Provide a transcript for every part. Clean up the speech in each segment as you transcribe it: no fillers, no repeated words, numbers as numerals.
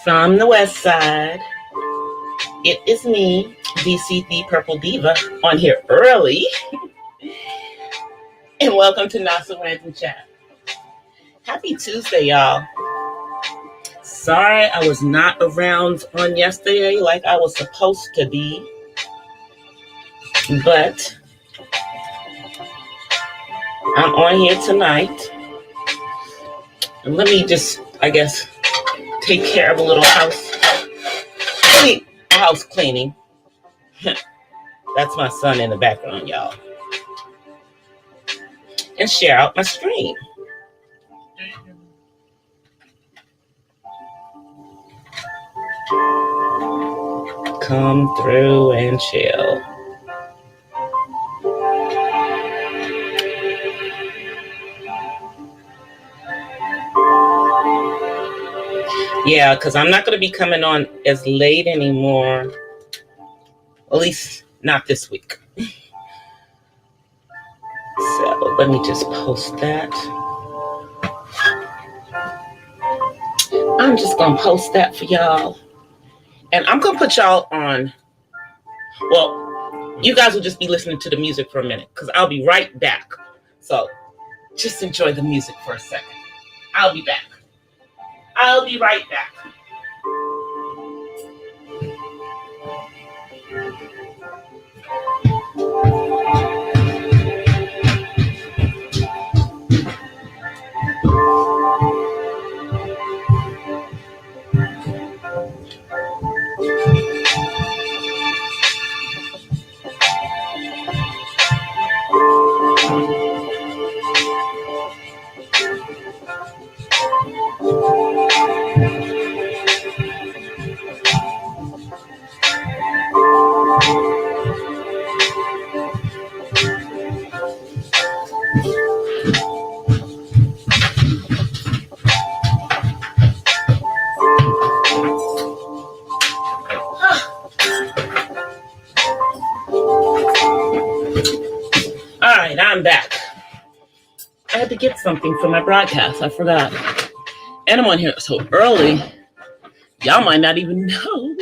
From the west side, it is me, DC the Purple Diva, on here early. And welcome to Not So Random Chat. Happy Tuesday, y'all. Sorry I was not around on yesterday like I was supposed to be. But I'm on here tonight. And let me just, take care of a little house cleaning. That's my son in the background, y'all. And share out my screen. Come through and chill. Yeah, because I'm not going to be coming on as late anymore. At least not this week. So let me just post that. I'm just going to post that for y'all. And I'm going to put y'all on. Well, you guys will just be listening to the music for a minute because I'll be right back. So just enjoy the music for a second. I'll be back. I'll be right back. All right, I'm back. I had to get something for my broadcast. I forgot. And I'm on here so early, y'all might not even know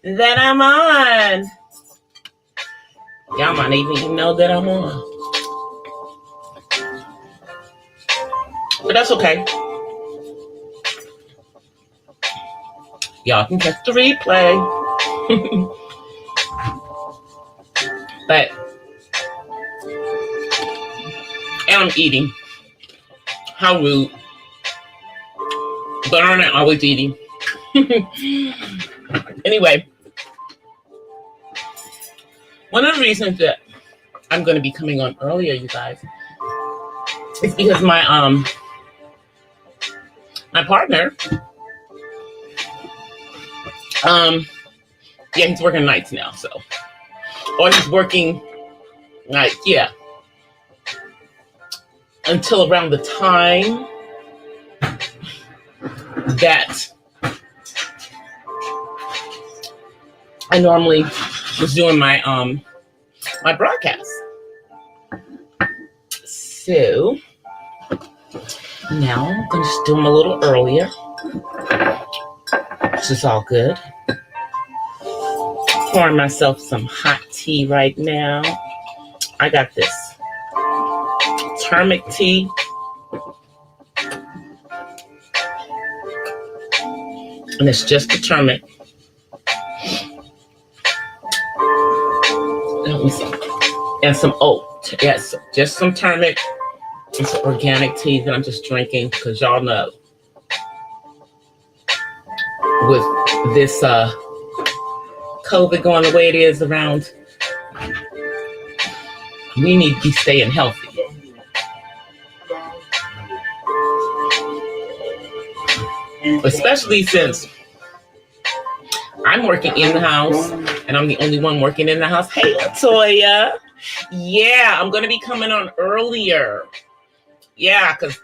that I'm on. Y'all might even know that I'm on. But that's okay. Y'all can catch the replay. But, and I'm eating. How rude. But I'm not always eating. Anyway, one of the reasons that I'm going to be coming on earlier, you guys, is because my partner, he's working nights now, so, or he's working nights, yeah, until around the time that I normally was doing my my broadcast. So now I'm gonna just do them a little earlier, which is all good. Pouring myself some hot tea right now. I got this turmeric tea. And it's just the turmeric. And some oat. Yes, just some turmeric and some organic tea that I'm just drinking because y'all know with this COVID going the way it is around, we need to be staying healthy. Especially since I'm working in the house and I'm the only one working in the house. Hey, Latoya. Yeah, I'm going to be coming on earlier. Yeah, because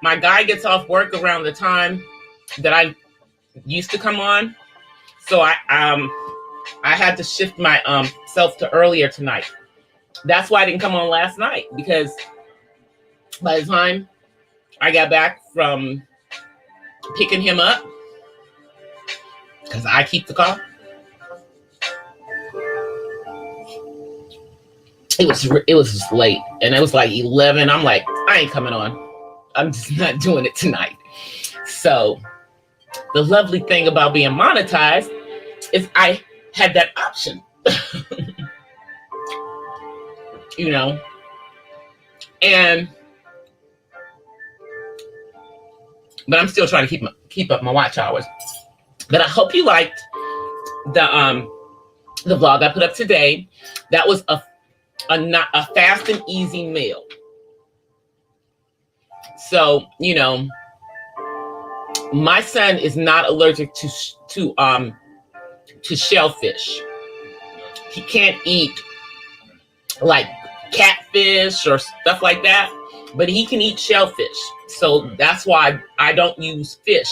my guy gets off work around the time that I used to come on. So I had to shift my self to earlier tonight. That's why I didn't come on last night, because by the time I got back from picking him up because I keep the car. It was just late, and it was like 11. I'm like, I ain't coming on. I'm just not doing it tonight. So the lovely thing about being monetized is I had that option, you know, but I'm still trying to keep up my watch hours. But I hope you liked the vlog I put up today. That was a fast and easy meal. So, you know, my son is not allergic to shellfish. He can't eat like catfish or stuff like that, but he can eat shellfish. So that's why I don't use fish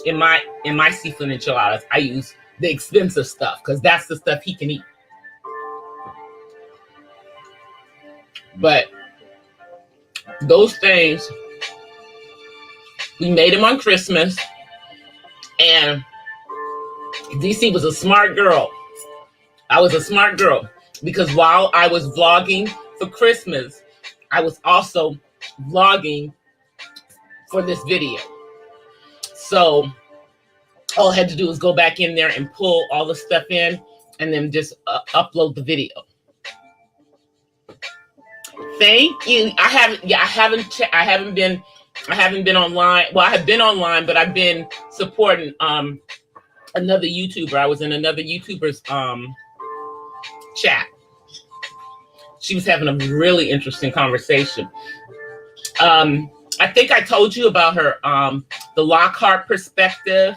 in my seafood enchiladas. I use the expensive stuff because that's the stuff he can eat. But those things, we made them on Christmas, and DC was a smart girl. I was a smart girl because while I was vlogging for Christmas, I was also vlogging for this video. So all I had to do was go back in there and pull all the stuff in and then just upload the video. Thank you. I haven't been online. Well, I have been online, but I've been supporting another YouTuber. I was in another YouTuber's chat. She was having a really interesting conversation. I think I told you about her, the Lockhart perspective.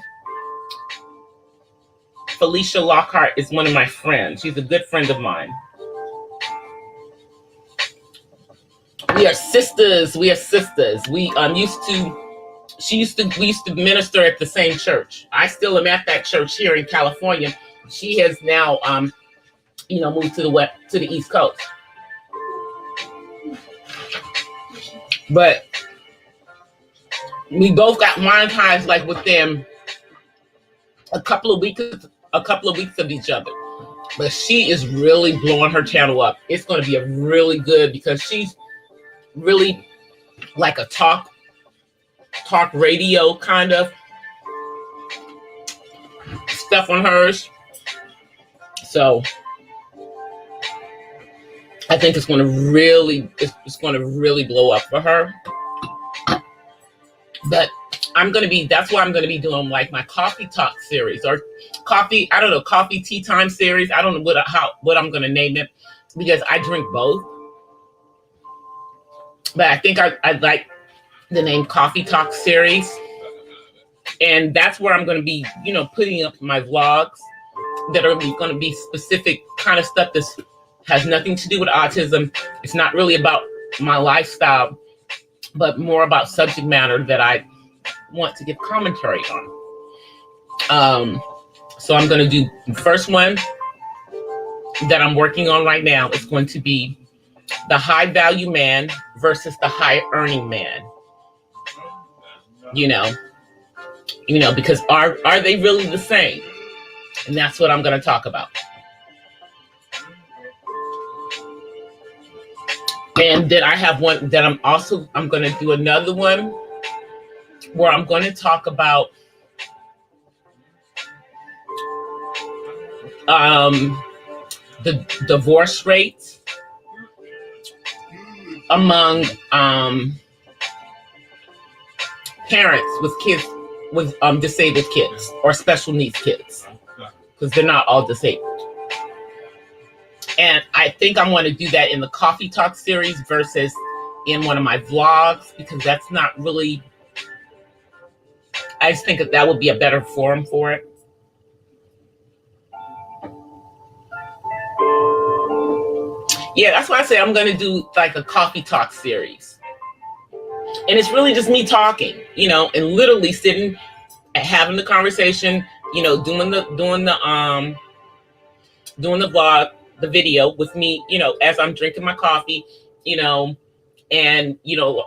Felicia Lockhart is one of my friends. She's a good friend of mine. We are sisters. We are sisters. We used to minister at the same church. I still am at that church here in California. She has now moved to the East Coast. But we both got monetized like within a couple of weeks of each other. But she is really blowing her channel up. It's going to be a really good, because she's really like a talk radio kind of stuff on hers. So I think it's going to really blow up for her. But that's why I'm going to be doing like my coffee talk series, or coffee tea time series. I don't know what I'm going to name it, because I drink both. But I think I'd like the name Coffee Talk series. And that's where I'm going to be, putting up my vlogs that are going to be specific kind of stuff that has nothing to do with autism. It's not really about my lifestyle, but more about subject matter that I want to give commentary on. So I'm going to do the first one that I'm working on right now. It's going to be the high value man versus the high earning man. Because are they really the same? And that's what I'm going to talk about. And then I have one that I'm going to do another one where I'm going to talk about the divorce rates among parents with kids with disabled kids or special needs kids, because they're not all disabled. And I think I want to do that in the Coffee Talk series versus in one of my vlogs, because that's not really, I just think that would be a better forum for it. Yeah, that's why I say I'm going to do like a Coffee Talk series. And it's really just me talking, and literally sitting and having the conversation, doing the vlog, the video with me, as I'm drinking my coffee, and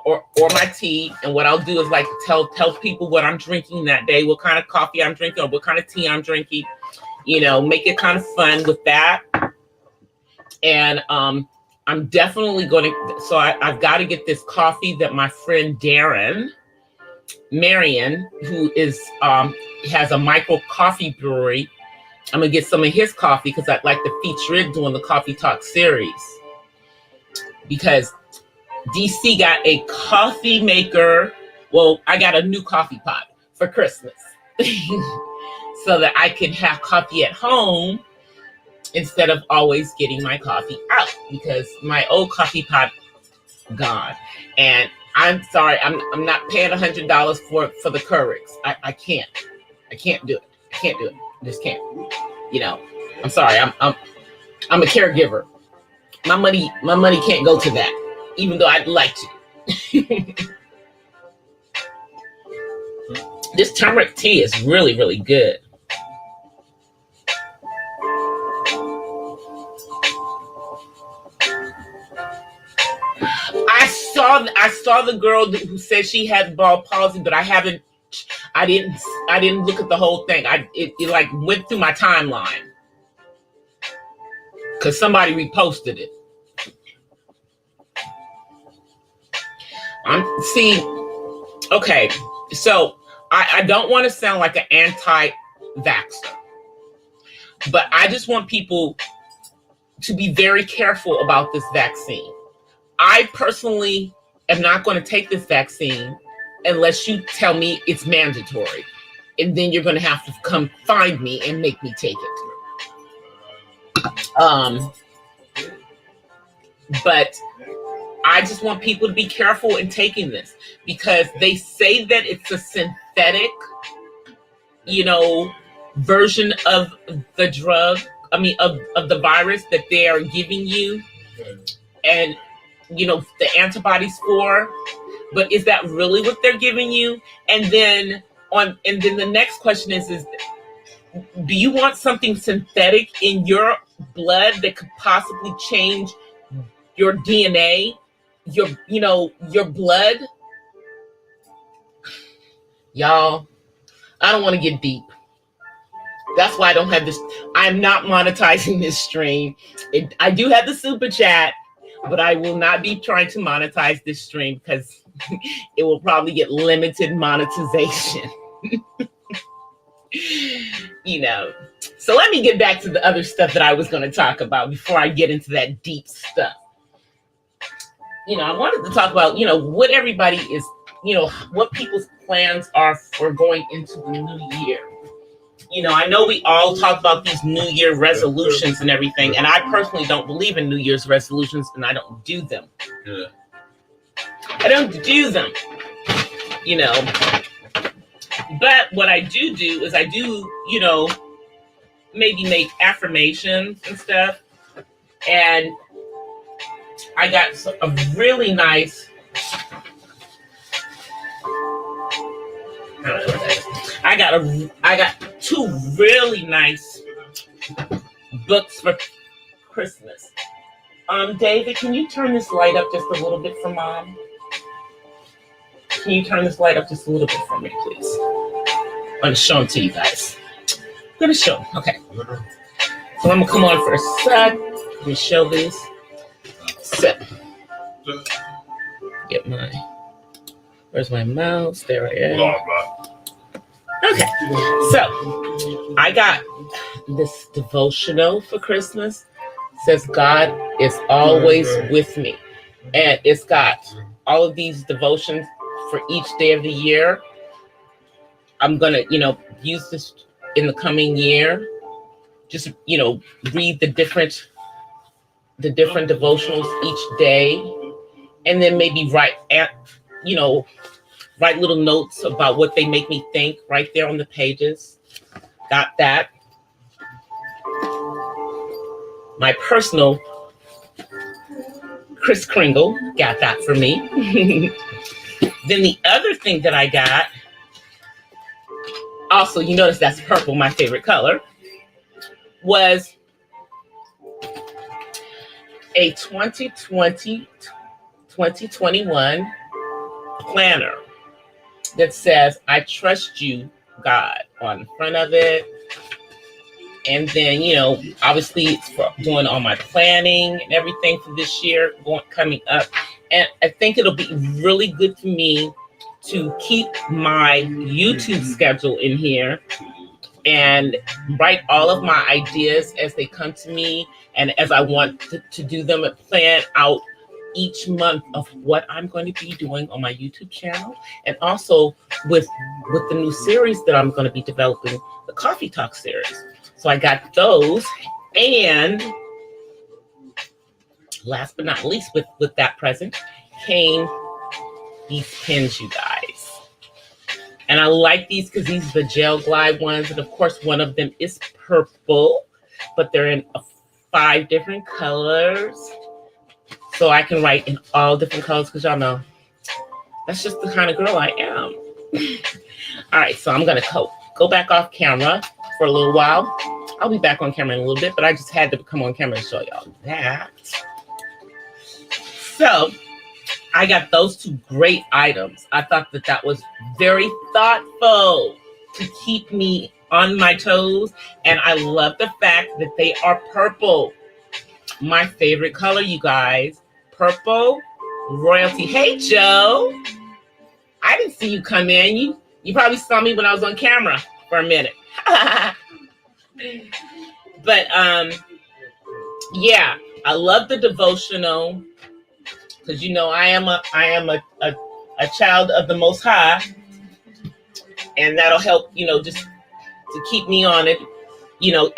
or my tea. And what I'll do is like tell people what I'm drinking that day, what kind of coffee I'm drinking, or what kind of tea I'm drinking. Make it kind of fun with that. And I'm definitely going to. So I've got to get this coffee that my friend Marion, who is has a micro coffee brewery. I'm gonna get some of his coffee because I'd like to feature it doing the Coffee Talk series. Because DC got a coffee maker. Well, I got a new coffee pot for Christmas. So that I can have coffee at home instead of always getting my coffee out, because my old coffee pot gone. And I'm sorry, I'm not paying $100 for the Keurigs. I can't do it. I can't do it. I just can't. I'm sorry. I'm a caregiver. My money can't go to that, even though I'd like to. This turmeric tea is really, really good. I saw the girl who said she had ball palsy, but I didn't look at the whole thing. It like went through my timeline because somebody reposted it. Okay, so I don't want to sound like an anti-vaxxer, but I just want people to be very careful about this vaccine. I personally am not going to take this vaccine unless you tell me it's mandatory. And then you're going to have to come find me and make me take it. But I just want people to be careful in taking this, because they say that it's a synthetic, version of the drug. Of the virus that they are giving you. And the antibodies for, but is that really what they're giving you? And then the next question is do you want something synthetic in your blood that could possibly change your DNA, your blood? Y'all, I don't want to get deep. That's why I don't have this. I'm not monetizing this stream. I do have the super chat, but I will not be trying to monetize this stream because it will probably get limited monetization. So let me get back to the other stuff that I was going to talk about before I get into that deep stuff. I wanted to talk about, what everybody is, what people's plans are for going into the new year. I know we all talk about these New Year resolutions and everything, and I personally don't believe in New Year's resolutions, and I don't do them. Yeah. I don't do them, But what I do is I do, maybe make affirmations and stuff. And I got a really nice... I got two really nice books for Christmas. David, can you turn this light up just a little bit for Mom? Can you turn this light up just a little bit for me, please? I'm going to show them to you guys. I'm going to show them. Okay. So I'm going to come on for a sec. Let me show these. So, where's my mouse? There I am. Okay. So, I got this devotional for Christmas. It says, God is always with me. And it's got all of these devotions for each day of the year. I'm going to, use this in the coming year. Just, read the different devotionals each day. And then maybe write little notes about what they make me think right there on the pages. Got that. My personal Kris Kringle got that for me. Then the other thing that I got, also, you notice that's purple, my favorite color, was a 2020 2021 planner that says, I trust you, God, on the front of it. And then, obviously it's for doing all my planning and everything for this year coming up. And I think it'll be really good for me to keep my YouTube schedule in here and write all of my ideas as they come to me and as I want to do them and plan out each month of what I'm going to be doing on my YouTube channel, and also with the new series that I'm going to be developing, the Coffee Talk series. So I got those, and last but not least, with that present came these pins, you guys. And I like these because these are the gel glide ones, and of course one of them is purple, but they're in 5 different colors. So I can write in all different colors because y'all know that's just the kind of girl I am. All right, so I'm going to go back off camera for a little while. I'll be back on camera in a little bit, but I just had to come on camera and show y'all that. So I got those 2 great items. I thought that was very thoughtful to keep me on my toes. And I love the fact that they are purple. My favorite color, you guys. Purple royalty. Hey, Joe. I didn't see you come in. You probably saw me when I was on camera for a minute. But yeah, I love the devotional because I am a child of the Most High, and that'll help just to keep me on it.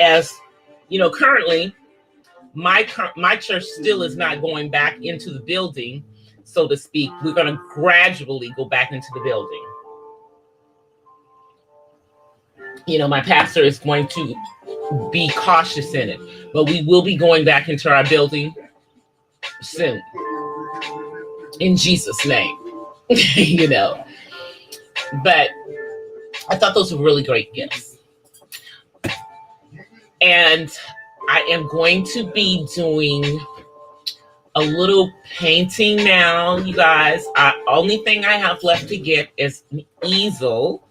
As currently my church still is not going back into the building, so to speak. We're going to gradually go back into the building. My pastor is going to be cautious in it, but we will be going back into our building soon. In Jesus' name, But I thought those were really great gifts. And I am going to be doing a little painting now, you guys. Only thing I have left to get is an easel.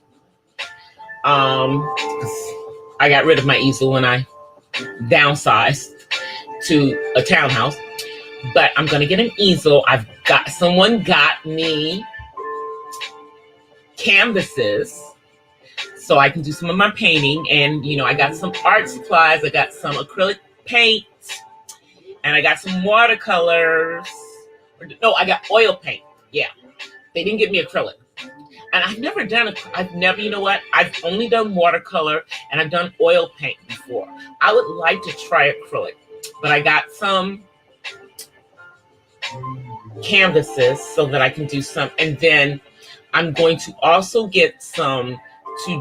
I got rid of my easel when I downsized to a townhouse, but I'm going to get an easel. Someone got me canvases so I can do some of my painting. And, I got some art supplies. I got some acrylic paint, and I got some watercolors. No, I got oil paint. Yeah. They didn't give me acrylic. And I've never done I've only done watercolor and I've done oil paint before. I would like to try acrylic, but I got some canvases so that I can do some. And then I'm going to also get to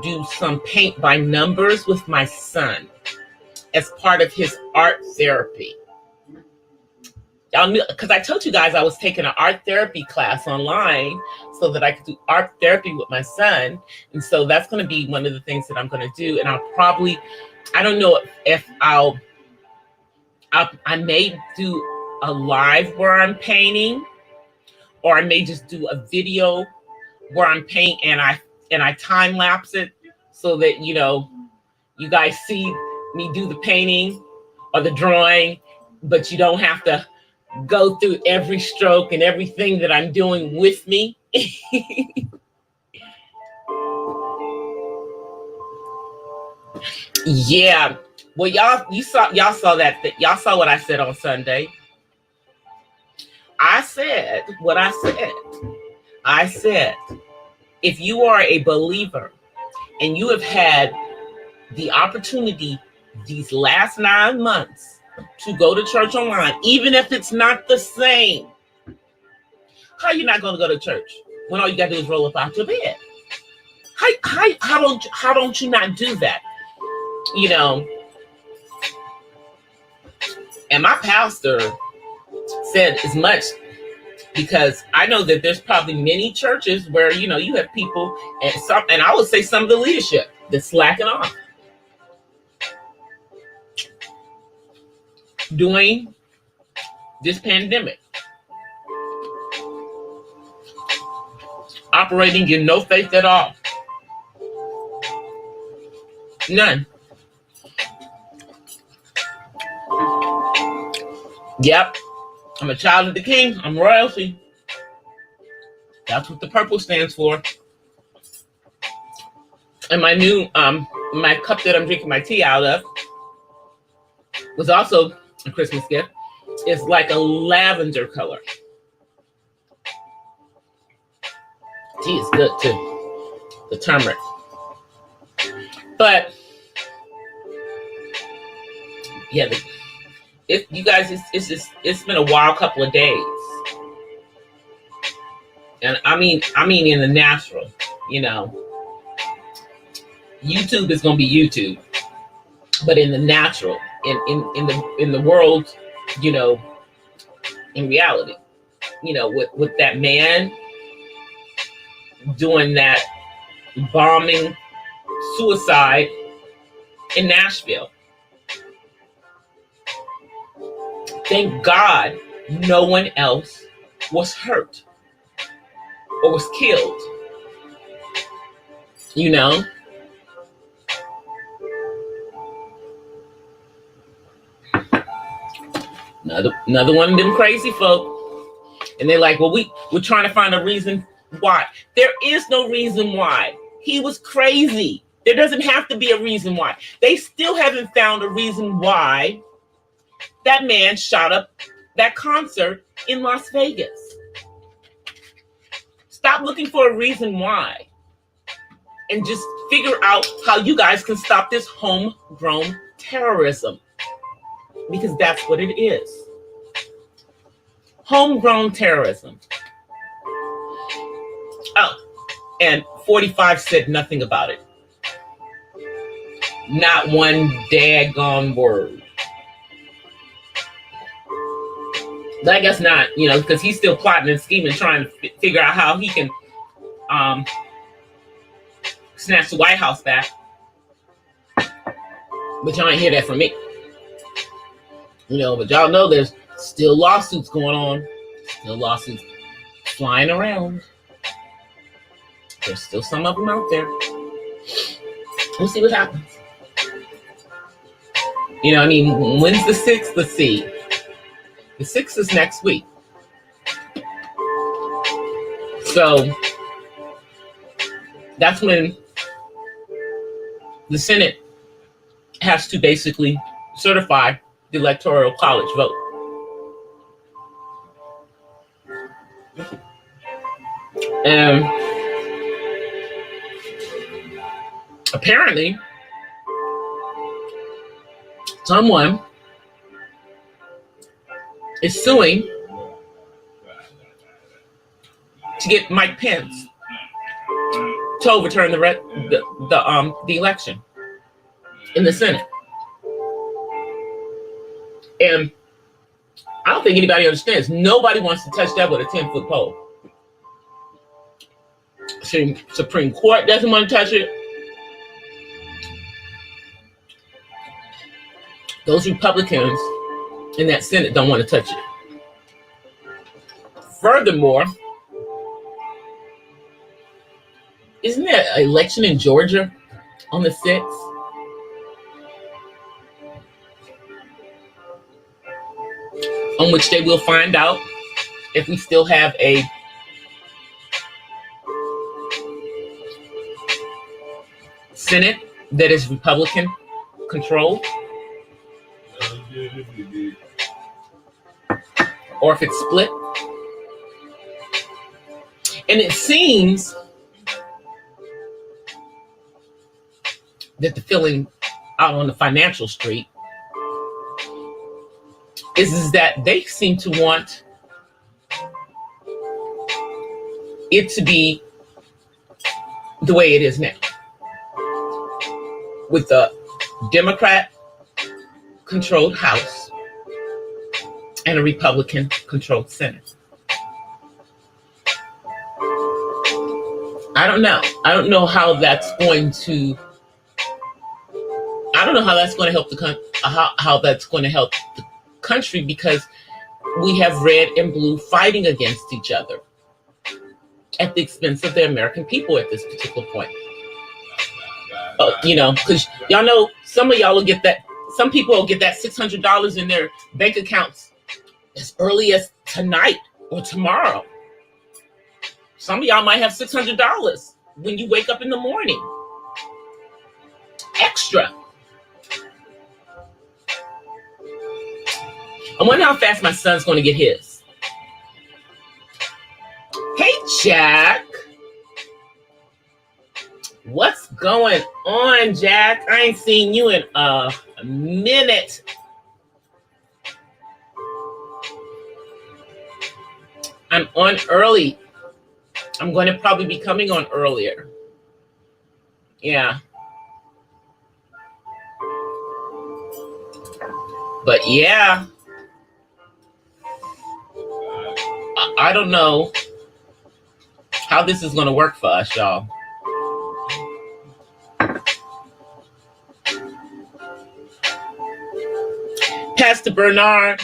do some paint by numbers with my son as part of his art therapy. Because I told you guys I was taking an art therapy class online so that I could do art therapy with my son. And so that's going to be one of the things that I'm going to do. And I don't know if I may do a live where I'm painting, or I may just do a video where I'm painting and I time lapse it so that, you guys see me do the painting or the drawing, but you don't have to go through every stroke and everything that I'm doing with me. Yeah. Well, y'all saw what I said on Sunday. I said what I said. I said, if you are a believer and you have had the opportunity these last 9 months to go to church online, even if it's not the same, how are you not going to go to church when all you got to do is roll up out your bed? How don't you not do that? And my pastor said as much, because I know that there's probably many churches where, you have people and I would say some of the leadership that's slacking off during this pandemic. operating in no faith at all. None. Yep. I'm a child of the king. I'm royalty. That's what the purple stands for. And my new my cup that I'm drinking my tea out of was also a Christmas gift. It's like a lavender color. Tea is good too. The turmeric. But yeah, you guys, it's been a wild couple of days. And I mean in the natural, you know. YouTube is gonna be YouTube. But in the natural, in the world, you know, in reality, you know, with that man doing that bombing suicide in Nashville. Thank God no one else was hurt or was killed. You know? Another one of them crazy folk. And they're like, well, we're trying to find a reason why. There is no reason why. He was crazy. There doesn't have to be a reason why. They still haven't found a reason why that man shot up that concert in Las Vegas. Stop looking for a reason why. And just figure out how you guys can stop this homegrown terrorism. Because that's what it is. Homegrown terrorism. Oh, and 45 said nothing about it. Not one daggone word. But I guess not, you know, because he's still plotting and scheming, trying to figure out how he can snatch the White House back. But y'all ain't hear that from me. You know, but y'all know there's still lawsuits going on. Still lawsuits flying around. There's still some of them out there. We'll see what happens. You know, I mean, when's the 6th? Let's see. The 6th is next week. So that's when the Senate has to basically certify the Electoral College vote. And apparently, someone is suing to get Mike Pence to overturn the election in the Senate. And I don't think anybody understands. Nobody wants to touch that with a 10-foot pole. Supreme Court doesn't want to touch it. Those Republicans in that Senate don't want to touch it. Furthermore, isn't there an election in Georgia on the 6th? On which they will find out if we still have a Senate that is Republican controlled, or if it's split. And it seems that the feeling out on the financial street is that they seem to want it to be the way it is now, with the Democrat-controlled House and a Republican-controlled Senate. I don't know. I don't know how that's going to. I don't know how that's going to help how that's going to help the country, because we have red and blue fighting against each other. at the expense of the American people at this particular point. Because y'all know some of y'all will get that. Some people will get that $600 in their bank accounts as early as tonight or tomorrow. Some of y'all might have $600 when you wake up in the morning. Extra. I wonder how fast my son's going to get his. Hey, Jack. What's going on, Jack? I ain't seen you in a minute. I'm on early. I'm going to probably be coming on earlier. Yeah. But yeah. I don't know how this is going to work for us, y'all. Pastor Bernard.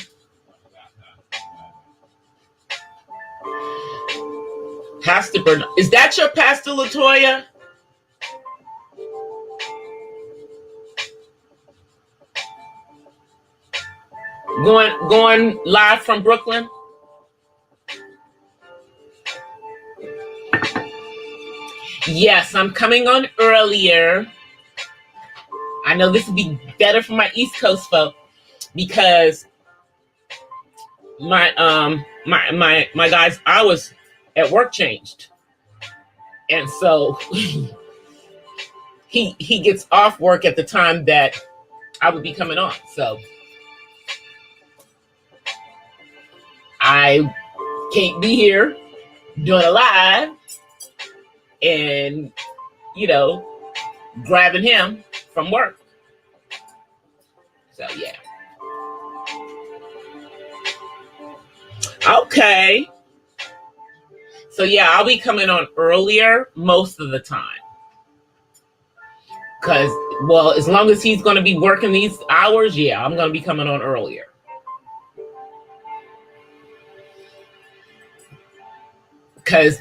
Pastor Bernard. Is that your Pastor Latoya? Going live from Brooklyn? Yes, I'm coming on earlier. I know this would be better for my East Coast folk because my guy's hours at work changed, and so he gets off work at the time that I would be coming on. So I can't be here doing a live and grabbing him from work. So yeah. Okay. So yeah, I'll be coming on earlier most of the time. Because, well, as long as he's going to be working these hours, yeah, I'm going to be coming on earlier. Because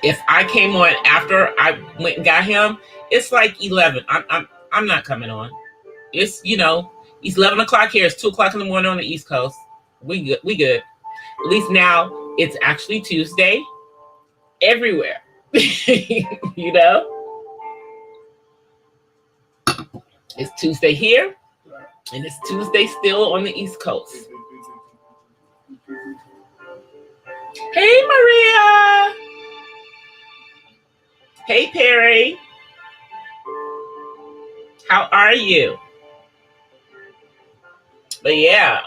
if I came on after I went and got him, it's like 11. I'm not coming on. It's, it's 11 o'clock here. It's 2 o'clock in the morning on the East Coast. We good. At least now it's actually Tuesday everywhere. It's Tuesday here, and it's Tuesday still on the East Coast. Hey, Maria. Hey, Perry. How are you? But yeah.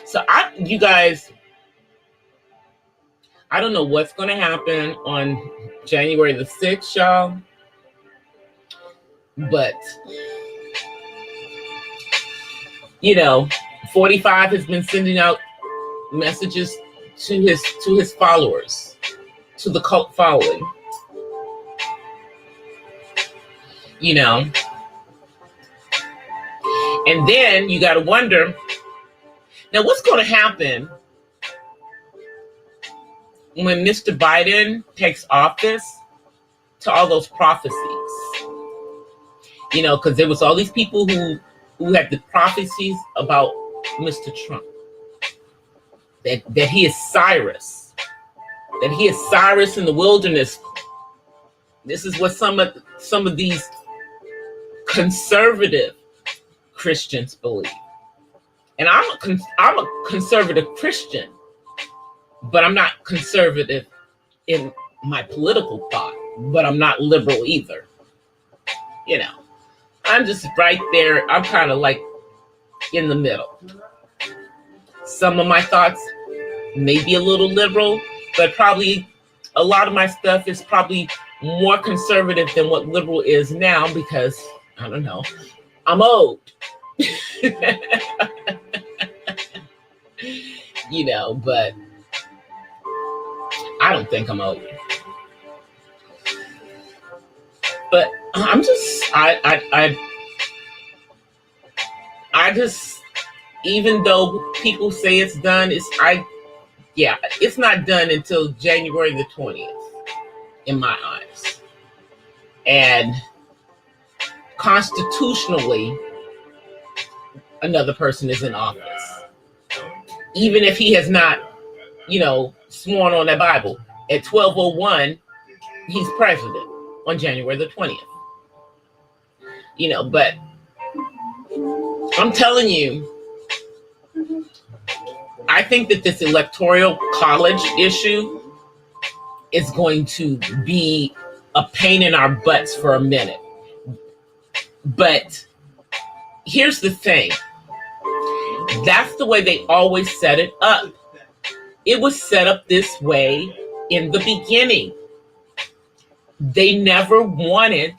So you guys, I don't know what's going to happen on January the 6th, y'all. But 45 has been sending out messages to his followers, to the cult following. And then you got to wonder, now what's going to happen when Mr. Biden takes office to all those prophecies? Because there was all these people who had the prophecies about Mr. Trump. That he is Cyrus. That he is Cyrus in the wilderness. This is what some of these conservative Christians believe. And I'm a conservative Christian, but I'm not conservative in my political thought, but I'm not liberal either. I'm just right there. I'm kind of like in the middle. Some of my thoughts may be a little liberal, but probably a lot of my stuff is probably more conservative than what liberal is now because, I don't know, I'm old. But I don't think I'm old. But I'm just, I just, even though people say it's done, it's not done until January the 20th. in my eyes. And constitutionally, another person is in office. Even if he has not, sworn on that Bible. At 12:01, he's president on January the 20th. But I'm telling you, I think that this electoral college issue is going to be a pain in our butts for a minute. But here's the thing. That's the way they always set it up. It was set up this way in the beginning. They never wanted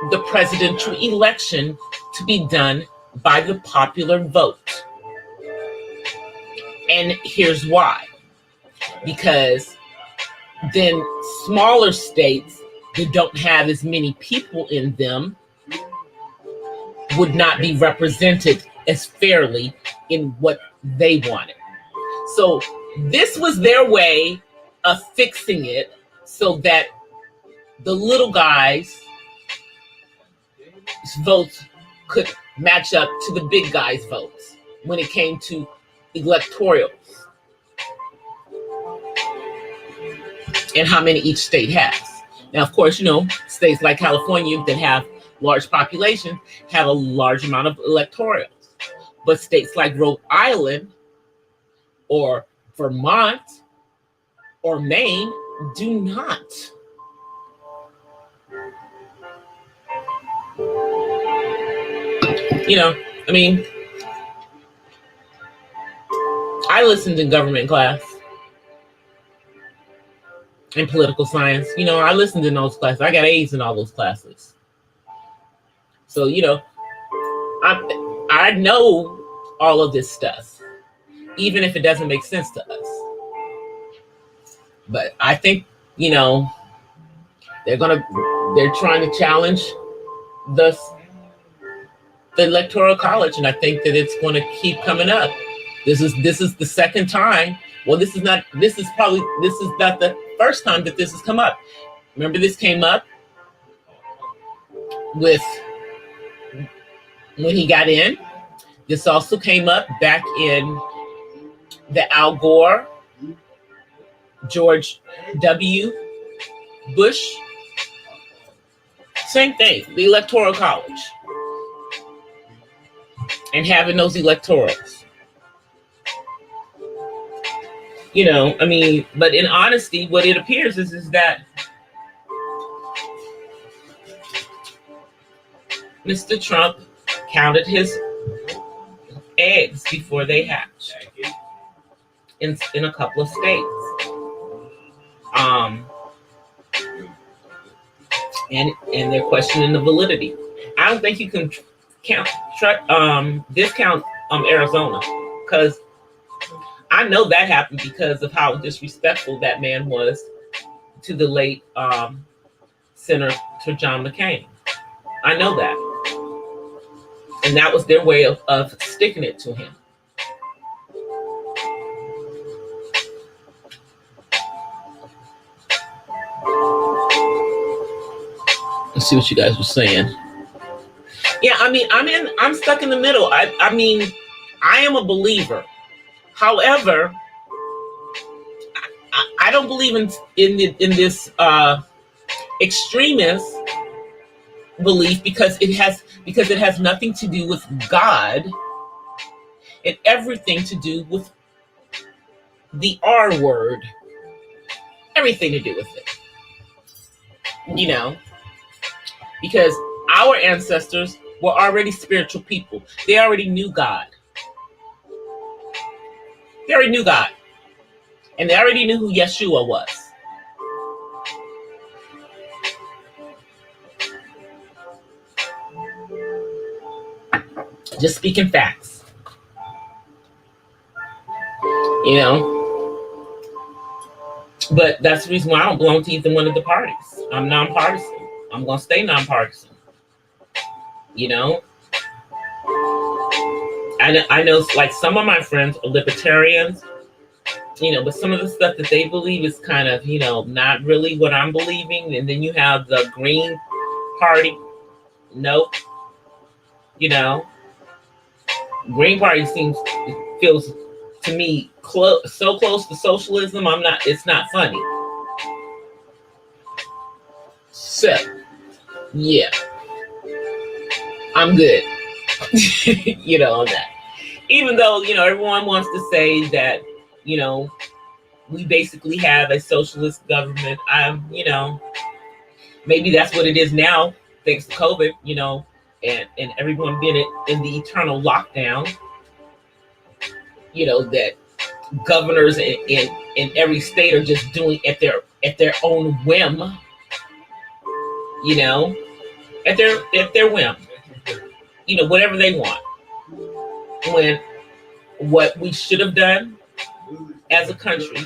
the presidential election to be done by the popular vote. And here's why. Because then smaller states that don't have as many people in them would not be represented as fairly in what they wanted. So this was their way of fixing it so that the little guys' votes could match up to the big guys' votes when it came to electorals and how many each state has. Now, of course, states like California that have large populations have a large amount of electorals. But states like Rhode Island or Vermont or Maine do not. I listened in government class and political science. I listened in those classes. I got A's in all those classes. So, I know all of this stuff, even if it doesn't make sense to us. But I think, they're trying to challenge the electoral college, and I think that it's going to keep coming up. This is the second time. Well, this is not the first time that this has come up. Remember, this came up with when he got in. This also came up back in the Al Gore, George W. Bush. Same thing, the electoral college. And having those electorals. But in honesty, what it appears is that Mr. Trump counted his eggs before they hatched in a couple of states. And they're questioning the validity. I don't think you can discount Arizona, because I know that happened because of how disrespectful that man was to the late Senator John McCain. I know that. And that was their way of sticking it to him. Let's see what you guys were saying. Yeah, I'm stuck in the middle. I am a believer. However, I don't believe in this extremist belief because it has nothing to do with God and everything to do with the R word. Everything to do with it. Because our ancestors were already spiritual people. They already knew God. They already knew God. And they already knew who Yeshua was. Just speaking facts. But that's the reason why I don't belong to either one of the parties. I'm nonpartisan. I'm going to stay nonpartisan. I know like some of my friends are libertarians But some of the stuff that they believe is kind of, not really what I'm believing. And then you have the Green Party. Nope. Green Party feels to me so close to socialism. It's not funny. So, yeah, I'm good. On that. Even though, everyone wants to say that, we basically have a socialist government. Maybe that's what it is now, thanks to COVID, and everyone being in the eternal lockdown, that governors in every state are just doing at their own whim, at their whim, whatever they want. When what we should have done as a country,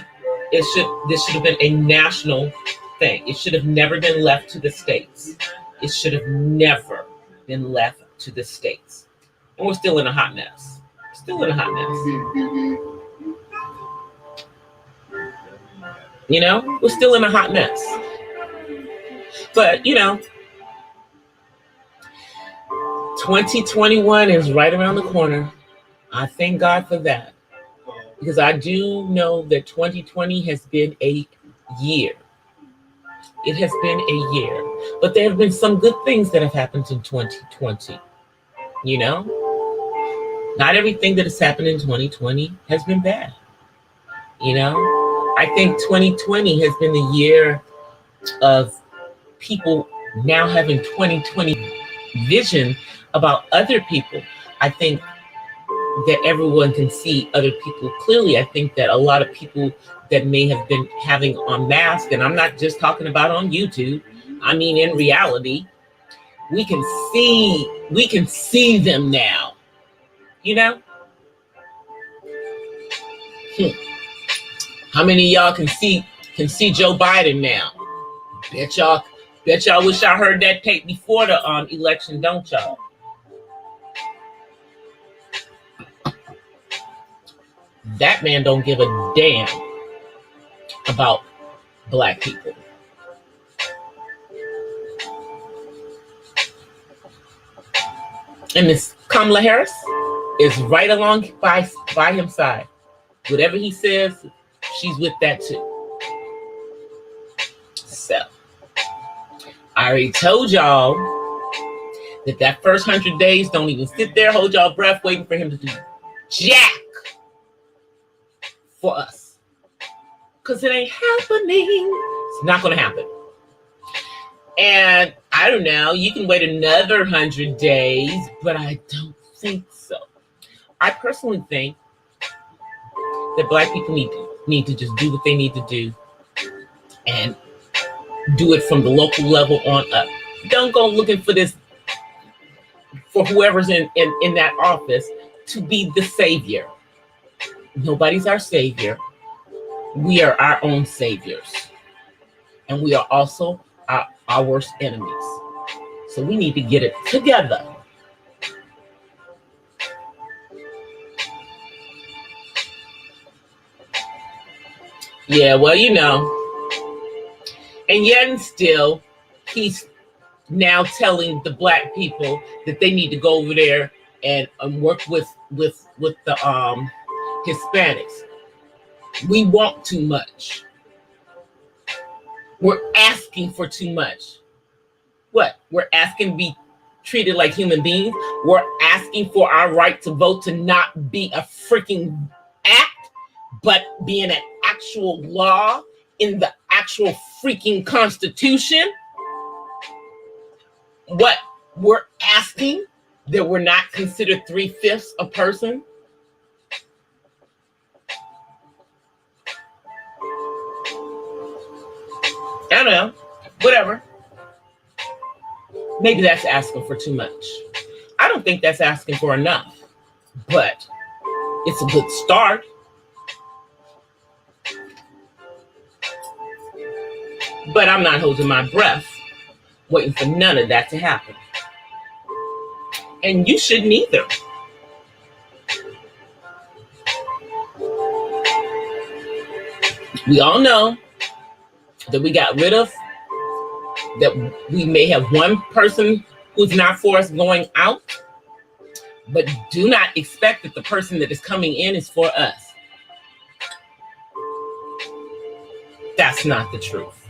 this should have been a national thing. It should have never been left to the states. It should have never been left to the states. And we're still in a hot mess. We're still in a hot mess. But, 2021 is right around the corner. I thank God for that. Because I do know that 2020 has been a year. It has been a year. But there have been some good things that have happened in 2020. Not everything that has happened in 2020 has been bad. I think 2020 has been the year of people now having 2020 vision about other people. I think that everyone can see other people clearly. I think that a lot of people that may have been having on masks, and I'm not just talking about on YouTube, I mean in reality, we can see them now. How many of y'all can see Joe Biden now? Bet y'all wish I heard that tape before the election, don't y'all? That man don't give a damn about black people. And Miss Kamala Harris is right along by his side. Whatever he says, she's with that too. So, I already told y'all that first 100 days, don't even sit there, hold y'all breath, waiting for him to do jack for us. Because it ain't happening. It's not going to happen. And I don't know, you can wait another 100 days, but I don't think so. I personally think that black people need to just do what they need to do and do it from the local level on up. Don't go looking for whoever's in that office to be the savior. Nobody's our savior. We are our own saviors. And we are also our worst enemies. So we need to get it together. Yeah, well, and yet and still, he's now telling the black people that they need to go over there and work with the Hispanics. We want too much. We're asking for too much. What? We're asking to be treated like human beings. We're asking for our right to vote to not be a freaking act, but being an actual law in the actual freaking Constitution. What? We're asking that we're not considered 3/5 a person. I don't know. Whatever. Maybe that's asking for too much. I don't think that's asking for enough, but it's a good start. But I'm not holding my breath, waiting for none of that to happen. And you shouldn't either. We all know that we got rid of, that we may have one person who's not for us going out, but do not expect that the person that is coming in is for us. That's not the truth.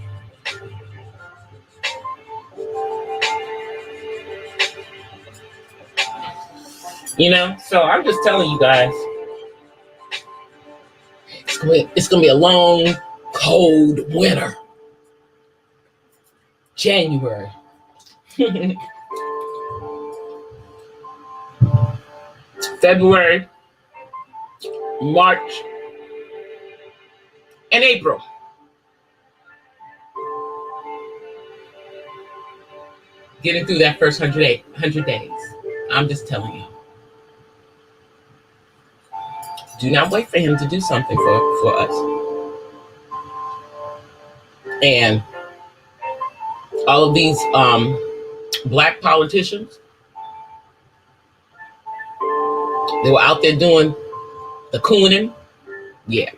You know, so I'm just telling you guys, it's gonna be a long, cold winter. January. February, March, and April. Getting through that first 100 days. I'm just telling you. Do not wait for him to do something for us. And all of these black politicians, they were out there doing the cooning. Yeah.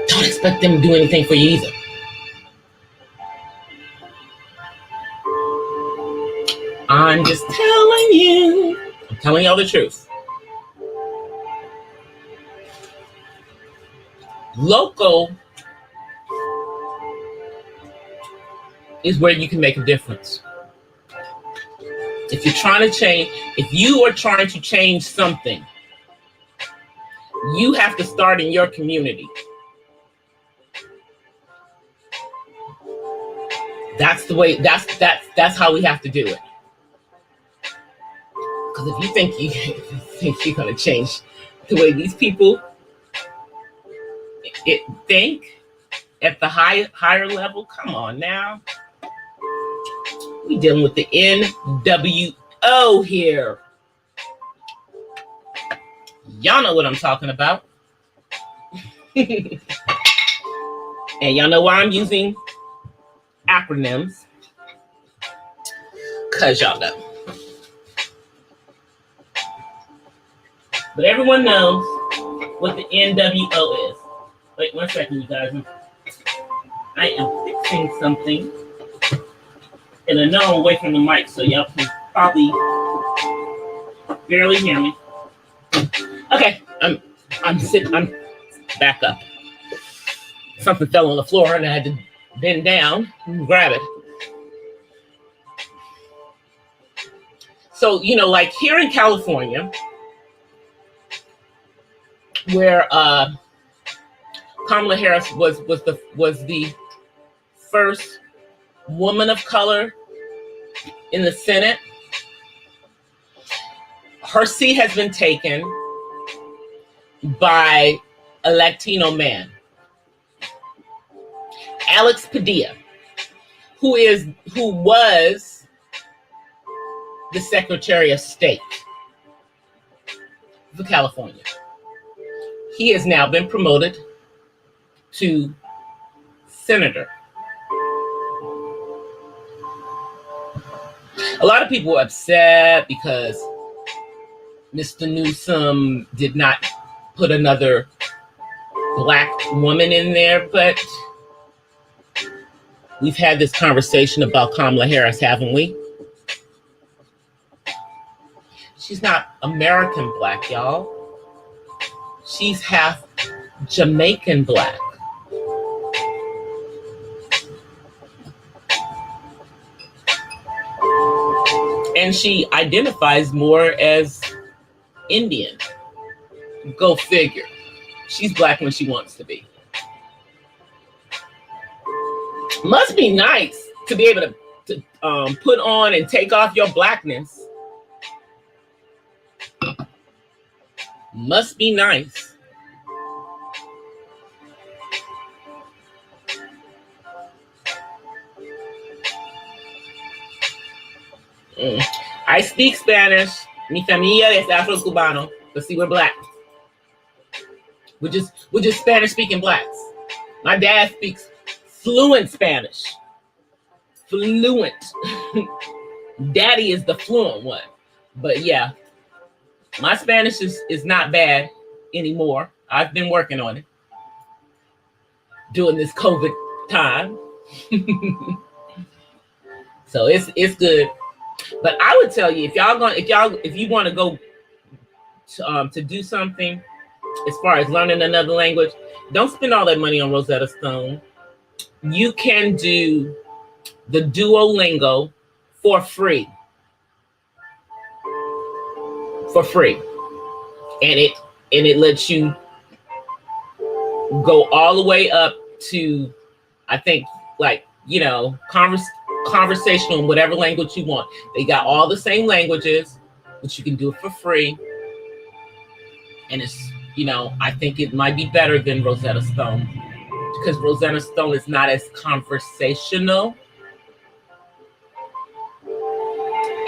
Don't expect them to do anything for you either. I'm just telling you. I'm telling y'all the truth. Local is where you can make a difference. If you're trying to change, if you are trying to change something, you have to start in your community. That's the way, that's how we have to do it. Because if you think you're gonna change the way these people think at the higher level, come on now. We dealing with the NWO here. Y'all know what I'm talking about. And y'all know why I'm using acronyms. Because y'all know. But everyone knows what the NWO is. Wait 1 second, you guys. I am fixing something. And I know I'm away from the mic, so y'all can probably barely hear me. Okay, I'm back up. Something fell on the floor and I had to bend down and grab it. So, you know, like here in California, where Kamala Harris was the first woman of color in the Senate, her seat has been taken by a Latino man, Alex Padilla, who was the Secretary of State for California. He has now been promoted to senator. A lot of people were upset because Mr. Newsom did not put another black woman in there, but we've had this conversation about Kamala Harris, haven't we? She's not American black, y'all. She's half Jamaican black. And she identifies more as Indian. Go figure. She's black when she wants to be. Must be nice to be able to put on and take off your blackness. Must be nice. I speak Spanish. Mi familia es afro-cubano. But see, we're black. We're just Spanish-speaking blacks. My dad speaks fluent Spanish. Fluent. Daddy is the fluent one. But yeah, my Spanish is not bad anymore. I've been working on it. during this COVID time. So it's good. But I would tell you, if you want to go to do something as far as learning another language, don't spend all that money on Rosetta Stone. You can do the Duolingo for free. And it lets you go all the way up to, I think, like, you know, conversational, whatever language you want. They got all the same languages, but you can do it for free. And it's, you know, I think it might be better than Rosetta Stone, because Rosetta Stone is not as conversational.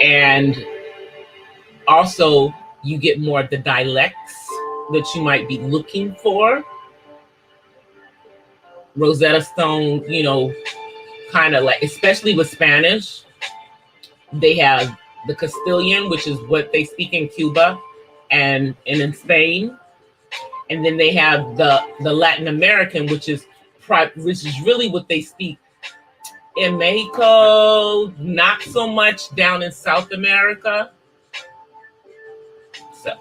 And also you get more of the dialects that you might be looking for. Rosetta Stone, you know, kind of like, especially with Spanish, they have the Castilian, which is what they speak in Cuba and in Spain. And then they have the Latin American, which is really what they speak in Mexico, not so much down in South America. So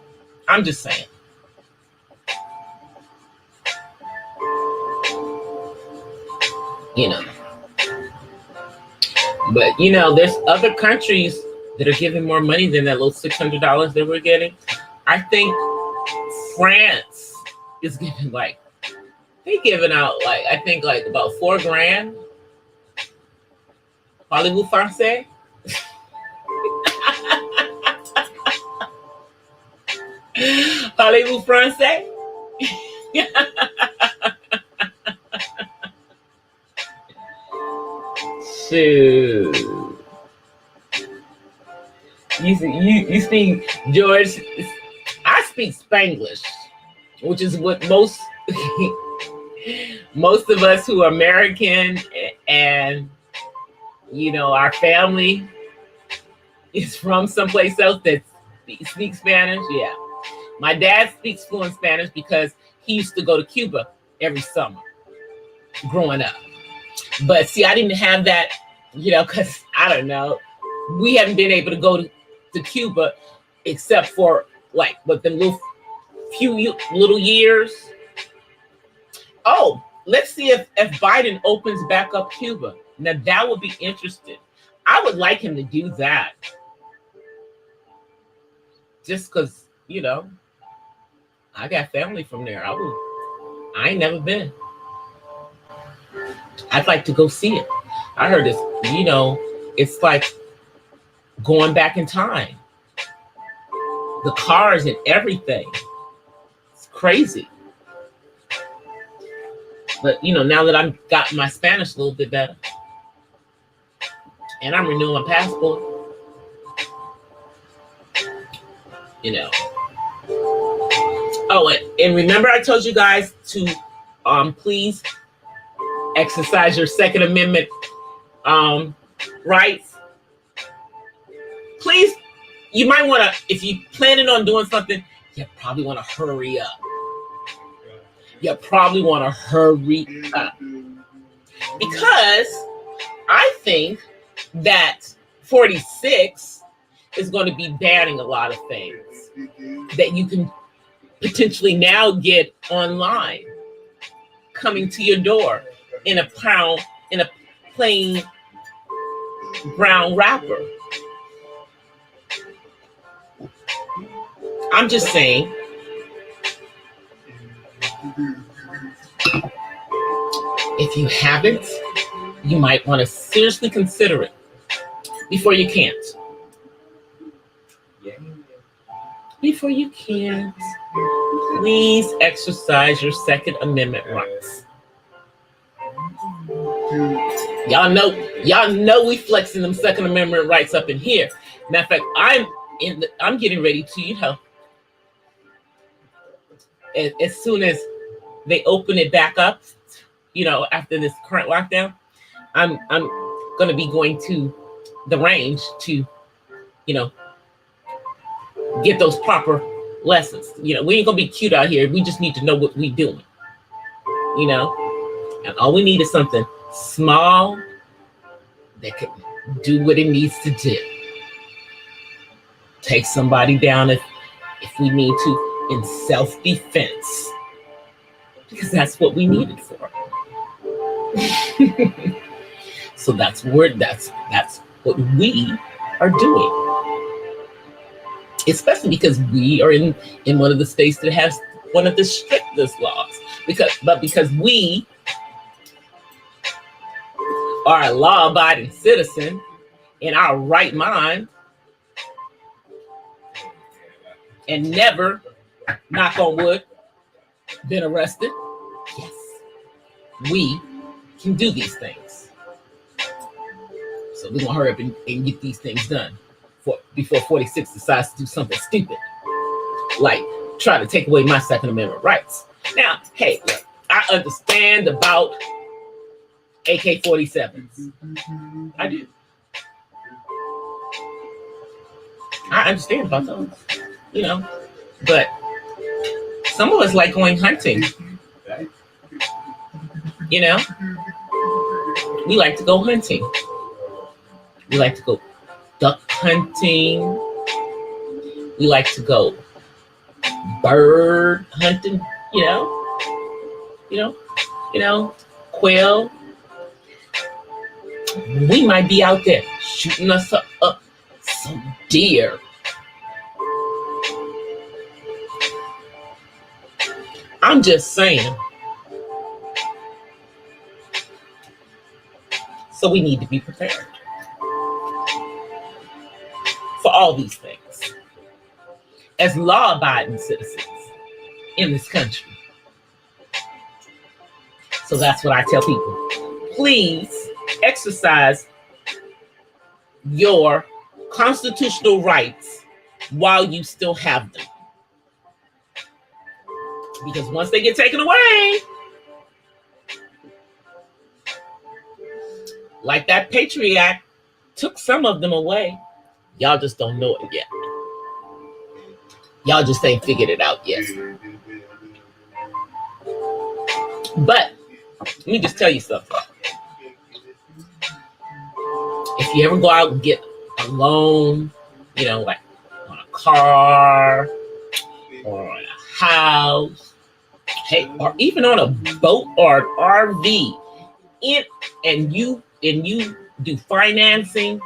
I'm just saying. You know. But, you know, there's other countries that are giving more money than that little $600 that we're getting. I think France is giving like, they giving out like, I think like about $4,000. Parlez-vous français? Parlez-vous français? Shoot. You speak George. I speak Spanglish, which is what most of us who are American and, you know, our family is from someplace else that speaks Spanish. Yeah. My dad speaks fluent Spanish because he used to go to Cuba every summer growing up. But see, I didn't have that, you know, because I don't know. We haven't been able to go to Cuba except for like what the few little years. Oh, let's see if Biden opens back up Cuba. Now that would be interesting. I would like him to do that. Just because, you know, I got family from there. I ain't never been. I'd like to go see it. I heard this, you know, it's like going back in time. The cars and everything. It's crazy. But, you know, now that I've got my Spanish a little bit better and I'm renewing my passport, you know. Oh, and remember I told you guys to please exercise your Second Amendment rights. Please, you might want to, if you're planning on doing something, you probably want to hurry up. You probably want to hurry up. Because I think that 46 is going to be banning a lot of things that you can potentially now get online, coming to your door in a plain brown wrapper. I'm just saying. If you haven't, you might want to seriously consider it before you can't. Before you can't, please exercise your Second Amendment rights. Y'all know we flexing them Second Amendment rights up in here. Matter of fact, I'm getting ready to, you know, as soon as they open it back up, you know, after this current lockdown, I'm going to be going to the range to, you know, get those proper lessons. You know, we ain't going to be cute out here. We just need to know what we doing, you know. And all we need is something small that can do what it needs to do. Take somebody down if we need to in self-defense. Because that's what we need it for. So that's what we are doing. Especially because we are in one of the states that has one of the strictest laws. Because we are a law-abiding citizen in our right mind and never, knock on wood, been arrested. Yes, we can do these things. So we're gonna hurry up and get these things done before 46 decides to do something stupid, like try to take away my Second Amendment rights. Now, hey, look, I understand about AK-47s. I do. I understand about those, you know, but some of us like going hunting. You know, we like to go hunting. We like to go duck hunting. We like to go bird hunting. You know, quail. We might be out there shooting us up some deer. I'm just saying. So we need to be prepared for all these things as law-abiding citizens in this country. So that's what I tell people. Please exercise your constitutional rights while you still have them. Because once they get taken away, like that Patriot Act took some of them away, y'all just don't know it yet. Y'all just ain't figured it out yet. But let me just tell you something. If you ever go out and get a loan, you know, like on a car or on a house, hey, or even on a boat or an RV, and you do financing,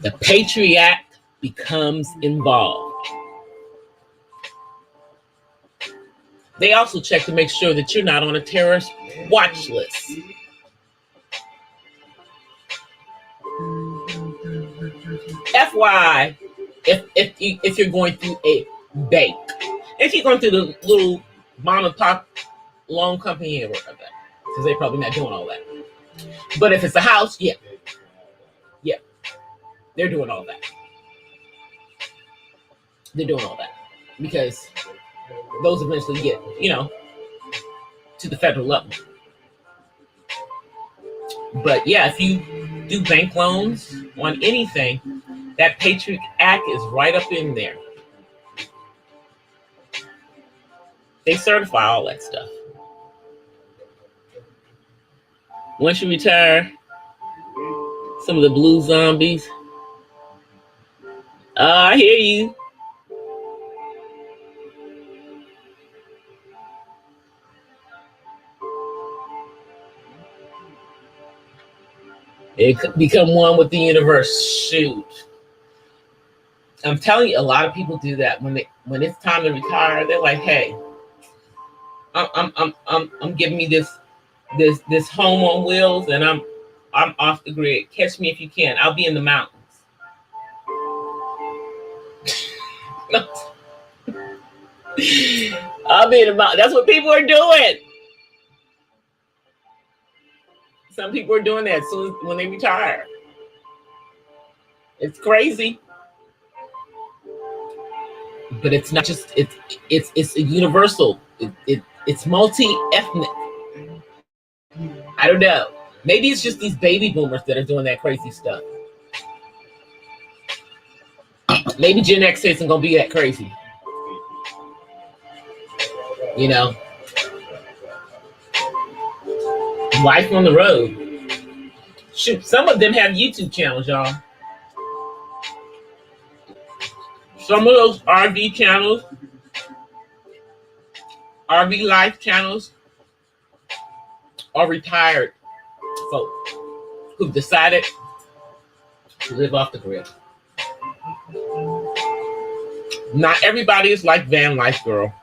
the Patriot Act becomes involved. They also check to make sure that you're not on a terrorist watch list. FYI, if you're going through a bank, if you're going through the little mom and pop loan company, you ain't worried about that because they're probably not doing all that. But if it's a house, yeah, they're doing all that. They're doing all that because those eventually get, you know, to the federal level. But yeah, if you do bank loans on anything, that Patriot Act is right up in there. They certify all that stuff. Once you retire, some of the blue zombies. I hear you. It could become one with the universe. Shoot. I'm telling you, a lot of people do that when it's time to retire. They're like, "Hey, I'm giving me this home on wheels, and I'm off the grid. Catch me if you can. I'll be in the mountains." I'll be in the mountains. That's what people are doing. Some people are doing that soon when they retire. It's crazy. But it's not just it's a universal. It's multi-ethnic. I don't know. Maybe it's just these baby boomers that are doing that crazy stuff. Maybe Gen X isn't gonna be that crazy. You know, Life on the road. Shoot, some of them have YouTube channels, y'all. Some of those RV channels, RV life channels, are retired folk who've decided to live off the grid. Not everybody is like van life girl.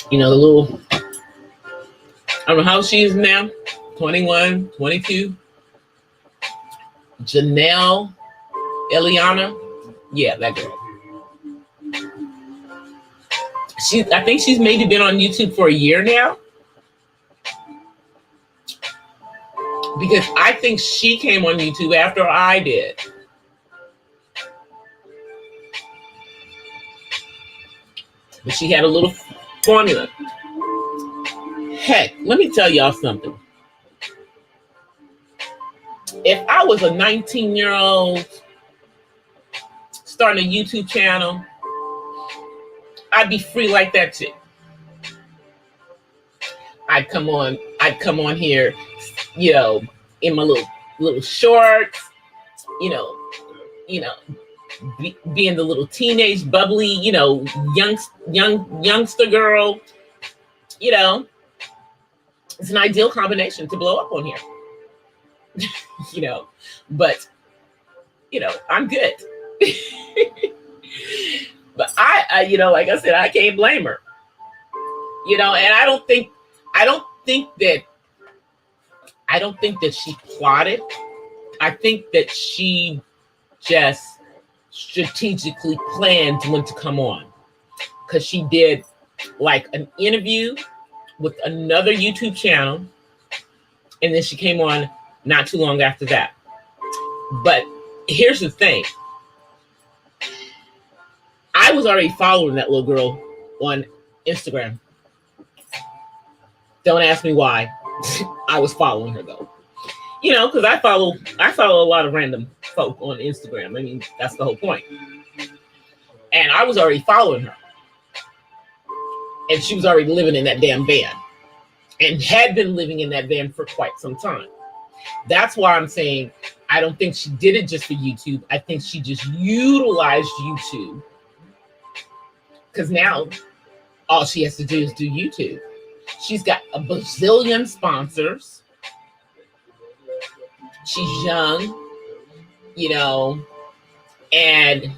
You know, the little, I don't know how she is now, 21, 22. Janelle Eliana. Yeah, that girl. I think she's maybe been on YouTube for a year now. Because I think she came on YouTube after I did. But she had a little formula. Heck, let me tell y'all something. If I was a 19-year-old starting a YouTube channel, I'd be free like that too. I'd come on here, you know, in my little shorts, you know, being the little teenage bubbly, you know, youngster girl, you know. It's an ideal combination to blow up on here. You know, but you know, I'm good. But I, you know, like I said, I can't blame her. You know, and I don't think that she plotted. I think that she just strategically planned when to come on, because she did like an interview with another YouTube channel, and then she came on not too long after that. But here's the thing. I was already following that little girl on Instagram. Don't ask me why. I was following her though. You know, because I follow a lot of random folk on Instagram. I mean, that's the whole point. And I was already following her. And she was already living in that damn van. And had been living in that van for quite some time. That's why I'm saying I don't think she did it just for YouTube. I think she just utilized YouTube. Because now all she has to do is do YouTube. She's got a bazillion sponsors. She's young, you know, and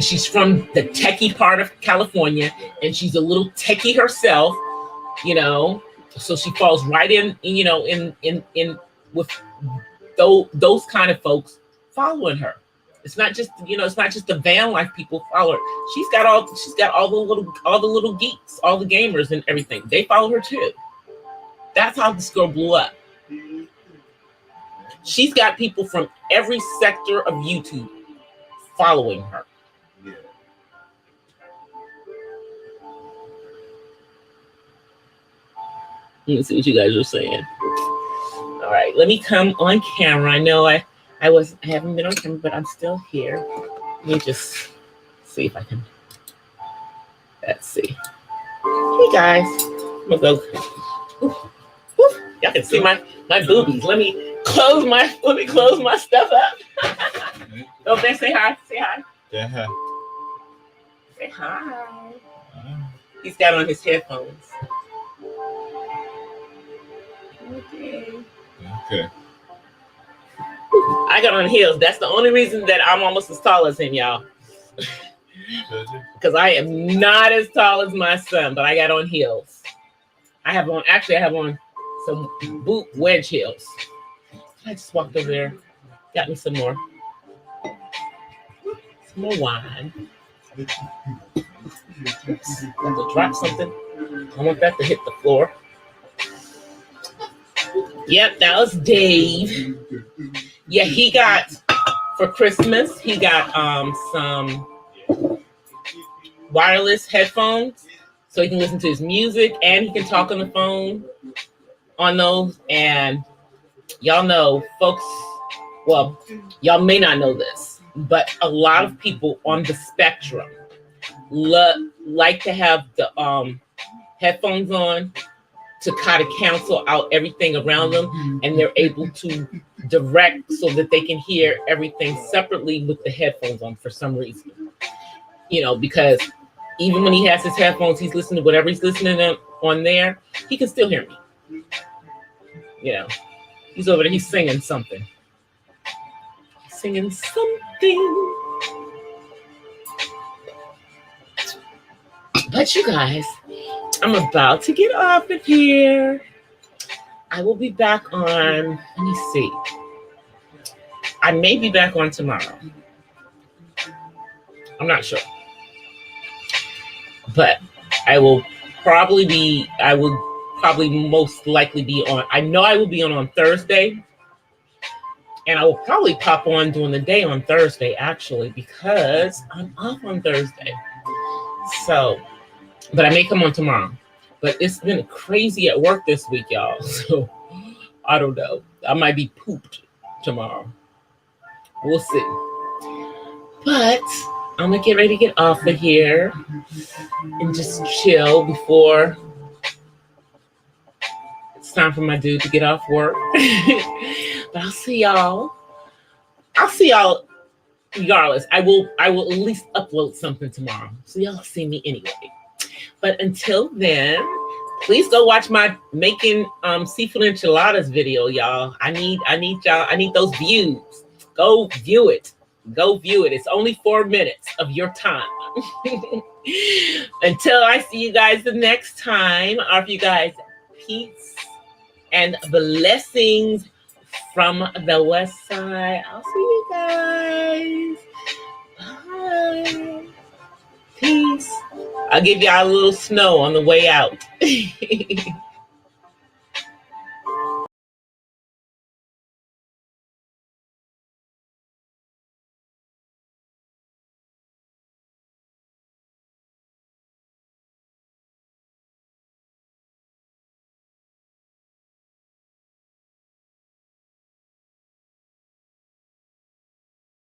she's from the techie part of California, and she's a little techie herself, you know, so she falls right in you know, in with those kind of folks following her. It's not just, you know, it's not just the van life people follow her. She's got all the little geeks, all the gamers and everything. They follow her too. That's how this girl blew up. She's got people from every sector of YouTube following her. Let me see what you guys are saying. All right, let me come on camera. I know I haven't been on camera, but I'm still here. Let me just see if I can. Let's see. Hey guys, I'm gonna go. Oof. Y'all can see my boobies. Let me close my stuff up. Oh, Ben, say hi. Say hi. Yeah. Say hi. He's got on his headphones. Okay. I got on heels. That's the only reason that I'm almost as tall as him, y'all. Because I am not as tall as my son, but I got on heels. I have on some boot wedge heels. I just walked over there, got me some more wine. Oops, I'm gonna drop something. I want that to hit the floor. Yep, that was Dave. Yeah, he got, for Christmas, he got some wireless headphones so he can listen to his music and he can talk on the phone on those. And y'all know, folks, well, y'all may not know this, but a lot of people on the spectrum like to have the headphones on to kind of cancel out everything around them, and they're able to direct so that they can hear everything separately with the headphones on for some reason. You know, because even when he has his headphones, he's listening to whatever he's listening to on there, he can still hear me. You know, he's over there, he's singing something. Singing something. But you guys, I'm about to get off of here. I will be back on, let me see. I may be back on tomorrow. I'm not sure. But I will probably most likely be on. I know I will be on Thursday. And I will probably pop on during the day on Thursday, actually, because I'm off on Thursday. So, but I may come on tomorrow. But it's been crazy at work this week, y'all. So, I don't know. I might be pooped tomorrow. We'll see. But I'm going to get ready to get off of here and just chill before it's time for my dude to get off work. But I'll see y'all regardless. I will at least upload something tomorrow, so y'all see me anyway. But until then, please go watch my making seafood enchiladas video, y'all. I need y'all. I need those views. Go view it. It's only 4 minutes of your time. Until I see you guys the next time, I offer you guys peace and blessings from the West Side. I'll see you guys. Bye. Peace. I'll give y'all a little snow on the way out.